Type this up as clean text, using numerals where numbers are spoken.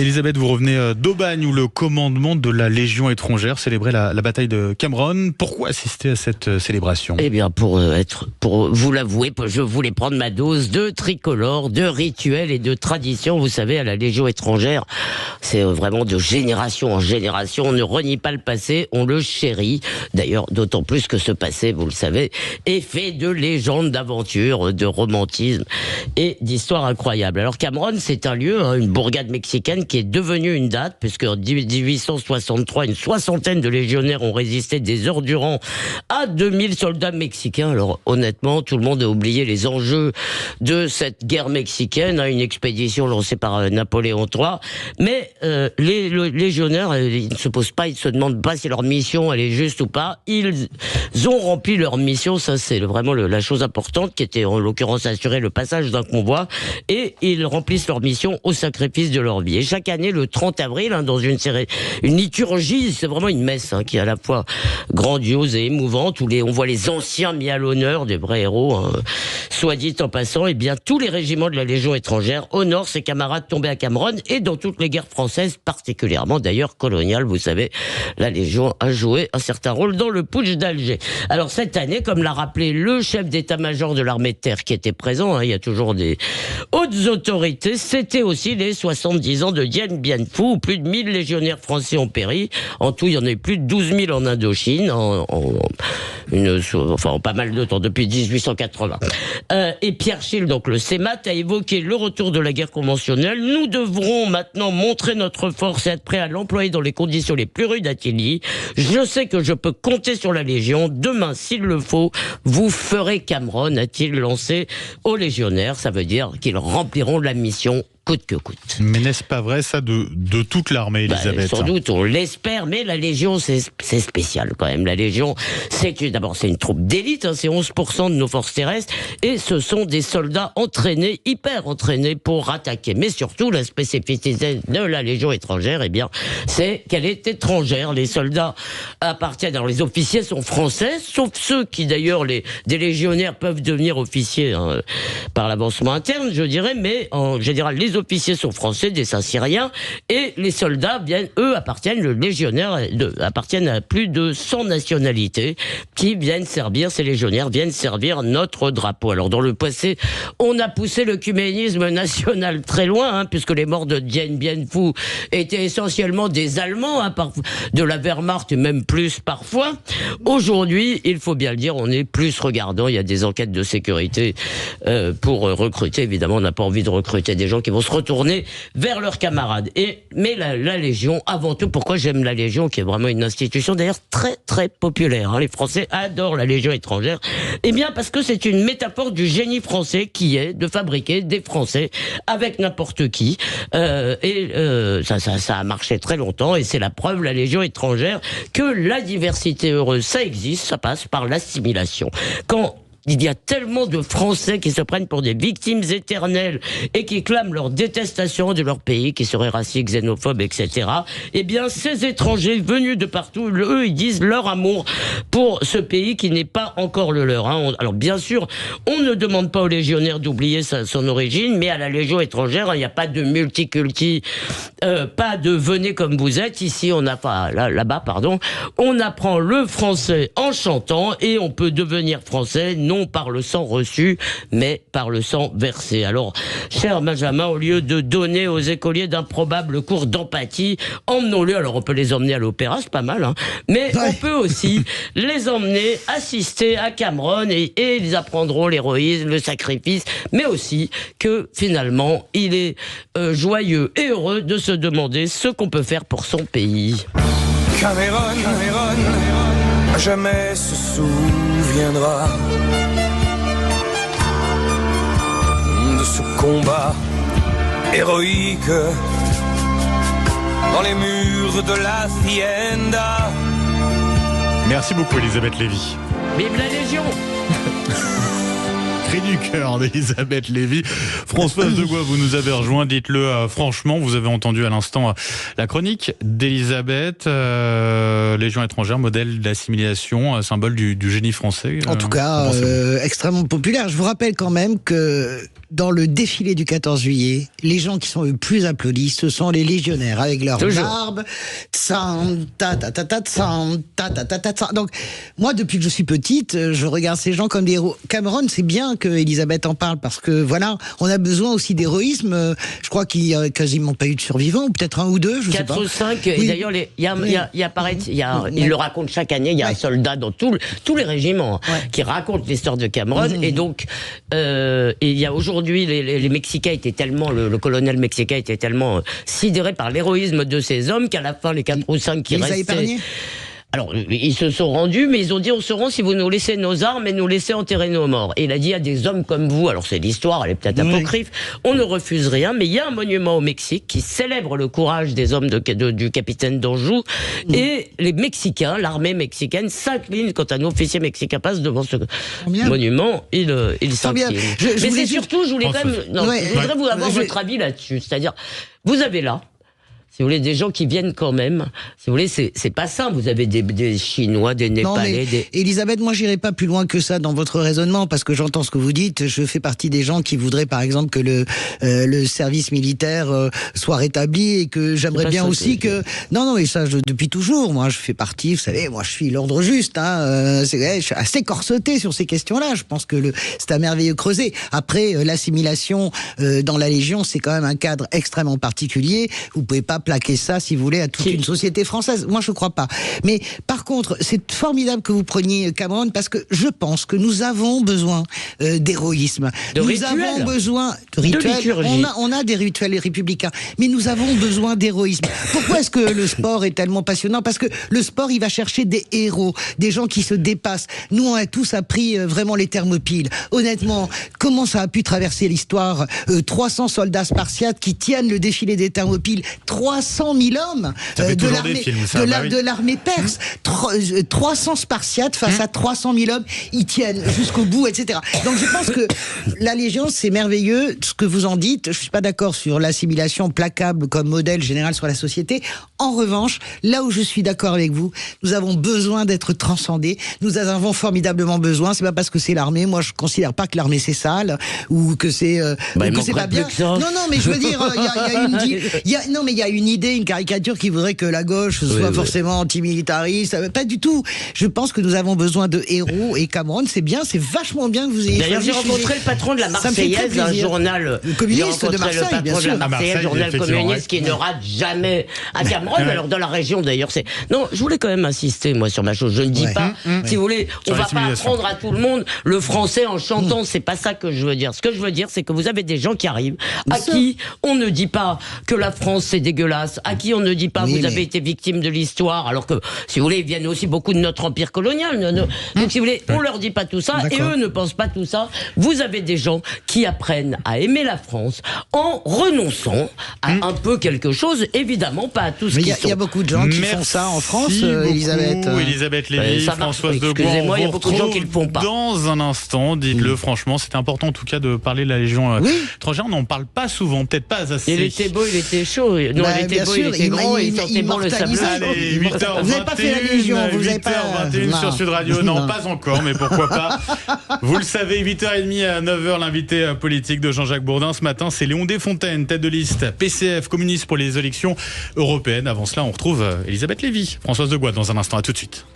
Elisabeth, vous revenez d'Aubagne où le commandement de la Légion étrangère célébrait la bataille de Cameron. Pourquoi assister à cette célébration ? Eh bien, pour vous l'avouer, je voulais prendre ma dose de tricolore, de rituels et de traditions. Vous savez, à la Légion étrangère, c'est vraiment de génération en génération. On ne renie pas le passé, on le chérit. D'ailleurs, d'autant plus que ce passé, vous le savez, est fait de légendes, d'aventures, de romantisme et d'histoires incroyables. Alors Cameron, c'est un lieu, une bourgade mexicaine qui est devenue une date, puisque en 1863, une soixantaine de légionnaires ont résisté des heures durant à 2000 soldats mexicains. Alors honnêtement, tout le monde a oublié les enjeux de cette guerre mexicaine, une expédition lancée par Napoléon III. Mais les légionnaires, ils ne se posent pas, ils ne se demandent pas si leur mission elle est juste ou pas. Ils ont rempli leur mission, ça c'est vraiment la chose importante, qui était en l'occurrence assurer le passage d'un convoi, et ils remplissent leur mission au sacrifice de leur vie. Et chaque année, le 30 avril, dans une liturgie, c'est vraiment une messe qui est à la fois grandiose et émouvante, où on voit les anciens mis à l'honneur, des vrais héros, soit dit en passant. Et bien tous les régiments de la Légion étrangère honorent ses camarades tombés à Cameron, et dans toutes les guerres françaises, particulièrement d'ailleurs coloniales. Vous savez, la Légion a joué un certain rôle dans le putsch d'Alger. Alors cette année, comme l'a rappelé le chef d'état-major de l'armée de terre qui était présent, il y a toujours des hautes autorités, c'était aussi les 70 ans de Dien Bien Phu, où plus de 1000 légionnaires français ont péri. En tout, il y en a eu plus de 12 000 en Indochine, en pas mal de temps, depuis 1880. Et Pierre Schill, donc le CEMAT, a évoqué le retour de la guerre conventionnelle. Nous devrons maintenant montrer notre force et être prêts à l'employer dans les conditions les plus rudes, a-t-il dit. Je sais que je peux compter sur la Légion. Demain, s'il le faut, vous ferez Cameron, a-t-il lancé aux légionnaires. Ça veut dire qu'ils rempliront la mission coûte que coûte. Mais n'est-ce pas vrai ça de toute l'armée, Elisabeth ? Sans doute, on l'espère, mais la Légion, c'est spécial quand même. La Légion, d'abord c'est une troupe d'élite, c'est 11% de nos forces terrestres, et ce sont des soldats entraînés, hyper entraînés pour attaquer. Mais surtout, la spécificité de la Légion étrangère, c'est qu'elle est étrangère. Les soldats appartiennent, alors les officiers sont français, sauf ceux qui d'ailleurs, des légionnaires peuvent devenir officiers par l'avancement interne, je dirais, mais en général, les officiers sont français, des Saint-Cyriens, et les soldats appartiennent à plus de 100 nationalités qui viennent servir, ces légionnaires viennent servir notre drapeau. Alors dans le passé, on a poussé l'œcuménisme national très loin, puisque les morts de Dien Bien Phu étaient essentiellement des Allemands, de la Wehrmacht, et même plus parfois. Aujourd'hui, il faut bien le dire, on est plus regardant, il y a des enquêtes de sécurité pour recruter, évidemment, on n'a pas envie de recruter des gens qui vont se retourner vers leurs camarades. Mais la Légion, avant tout, pourquoi j'aime la Légion, qui est vraiment une institution d'ailleurs très très populaire. Les Français adorent la Légion étrangère. Eh bien parce que c'est une métaphore du génie français qui est de fabriquer des Français avec n'importe qui. Ça a marché très longtemps, et c'est la preuve, la Légion étrangère, que la diversité heureuse, ça existe, ça passe par l'assimilation. Quand il y a tellement de Français qui se prennent pour des victimes éternelles et qui clament leur détestation de leur pays, qui serait raciste, xénophobe, etc. Eh bien, ces étrangers venus de partout, eux, ils disent leur amour pour ce pays qui n'est pas encore le leur. Alors, bien sûr, on ne demande pas aux légionnaires d'oublier son origine, mais à la Légion étrangère, il n'y a pas de multiculti, pas de venez comme vous êtes. Ici, là-bas, on apprend le français en chantant, et on peut devenir français non par le sang reçu, mais par le sang versé. Alors, cher Benjamin, au lieu de donner aux écoliers d'improbables cours d'empathie, emmenons-les. Alors, on peut les emmener à l'opéra, c'est pas mal, mais on peut aussi les emmener assister à Cameron, et ils apprendront l'héroïsme, le sacrifice, mais aussi que finalement, il est joyeux et heureux de se demander ce qu'on peut faire pour son pays. Cameron, jamais se souviendra de ce combat héroïque dans les murs de la Hacienda. Merci beaucoup, Elisabeth Lévy. Vive la Légion. Cri du cœur d'Elisabeth Lévy. Françoise Degois, vous nous avez rejoint. Dites-le franchement, vous avez entendu à l'instant la chronique d'Elisabeth. Légion étrangère, modèle d'assimilation, symbole du génie français. En tout cas, extrêmement populaire. Je vous rappelle quand même que dans le défilé du 14 juillet, les gens qui sont le plus applaudis, ce sont les légionnaires, avec leur barbe. Donc, moi, depuis que je suis petite, je regarde ces gens comme des héros. Cameron, c'est bien que Elisabeth en parle, parce que voilà, on a besoin aussi d'héroïsme. Je crois qu'il n'y a quasiment pas eu de survivants, ou peut-être un ou deux, je sais pas. 4 ou 5, oui. Et d'ailleurs, il le raconte chaque année, il y a un soldat dans tous les régiments qui raconte l'histoire de Cameron, et donc, et il y a aujourd'hui, les Mexicains étaient tellement, le colonel mexicain était tellement sidéré par l'héroïsme de ces hommes qu'à la fin, les 4 ou 5 qui restaient... Alors, ils se sont rendus, mais ils ont dit, on se rend si vous nous laissez nos armes et nous laissez enterrer nos morts. Et il a dit à des hommes comme vous, alors c'est l'histoire, elle est peut-être apocryphe, on ne refuse rien, mais il y a un monument au Mexique qui célèbre le courage des hommes du capitaine d'Anjou, et les Mexicains, l'armée mexicaine, s'incline quand un officier mexicain passe devant ce monument, il s'incline. Mais c'est surtout, je voulais quand même, je voudrais vous avoir votre avis là-dessus, c'est-à-dire, vous avez là, si vous voulez, des gens qui viennent quand même. Si vous voulez, c'est pas simple. Vous avez des Chinois, des Népalais. Elisabeth, moi, j'irai pas plus loin que ça dans votre raisonnement, parce que j'entends ce que vous dites. Je fais partie des gens qui voudraient, par exemple, que le service militaire soit rétabli, et que j'aimerais bien aussi que. Non, mais ça, depuis toujours. Moi, je fais partie. Vous savez, moi, je suis l'ordre juste. Je suis assez corseté sur ces questions-là. Je pense que c'est un merveilleux creuset. Après, l'assimilation dans la Légion, c'est quand même un cadre extrêmement particulier. Vous pouvez pas plaquer ça, si vous voulez, à toute une société française. Moi, je crois pas. Mais par contre, c'est formidable que vous preniez Cameron, parce que je pense que nous avons besoin d'héroïsme. Nous avons besoin de rituels. On a des rituels républicains, mais nous avons besoin d'héroïsme. Pourquoi est-ce que le sport est tellement passionnant? Parce que le sport, il va chercher des héros, des gens qui se dépassent. Nous, on a tous appris vraiment les Thermopyles. Honnêtement, comment ça a pu traverser l'histoire? 300 soldats spartiates qui tiennent le défilé des Thermopyles. 300 000 hommes de l'armée perse. 300 Spartiates face à 300 000 hommes, ils tiennent jusqu'au bout, etc. Donc je pense que la Légion, c'est merveilleux, ce que vous en dites. Je suis pas d'accord sur l'assimilation plaquable comme modèle général sur la société. En revanche, là où je suis d'accord avec vous, nous avons besoin d'être transcendés. Nous en avons formidablement besoin. C'est pas parce que c'est l'armée. Moi, je considère pas que l'armée c'est sale ou que c'est pas bien. Non, mais je veux dire, il y a une idée, une caricature qui voudrait que la gauche soit forcément antimilitariste. Pas du tout. Je pense que nous avons besoin de héros, et Cameron, c'est bien, c'est vachement bien que vous ayez. D'ailleurs, j'ai rencontré le patron de la Marseillaise, un journal communiste de Marseille, le patron de la Marseillaise, journal communiste qui ne rate jamais à Cameron. Alors dans la région, d'ailleurs, c'est. Non, je voulais quand même insister, moi, sur ma chose. Je ne dis pas, si vous voulez, on va pas apprendre à tout le monde le français en chantant. C'est pas ça que je veux dire. Ce que je veux dire, c'est que vous avez des gens qui arrivent, à qui on ne dit pas que la France c'est dégueulasse, à qui on ne dit pas vous avez été victime de l'histoire, alors que, si vous voulez, ils viennent aussi beaucoup de notre empire colonial. Donc, si vous voulez, on leur dit pas tout ça, et eux ne pensent pas tout ça. Vous avez des gens qui apprennent à aimer la France en renonçant à un peu quelque chose, évidemment pas à tout ce qu'ils sont. Il y a beaucoup de gens qui font ça en France, Elisabeth. Elisabeth Lévy, Françoise Degois. Excusez-moi, il y a beaucoup de gens qui le font pas. Dans un instant, dites-le franchement, c'est important en tout cas de parler de la Légion étrangère. On n'en parle pas souvent, peut-être pas assez. Il était beau, il était chaud. Non, il était beau, il était grand, il sentait bon le sable. Allez, 8h21. Vous n'avez pas fait la Légion, vous n'avez pas... 8h21 sur Sud Radio. Non, pas encore, mais pourquoi pas. Vous le savez, 8h30 à 9h, l'invité politique de Jean-Jacques Bourdin ce matin, c'est Léon Desfontaines, tête de liste PCF, communiste pour les élections européennes. Avant cela, on retrouve Elisabeth Lévy. Françoise Degois dans un instant, à tout de suite.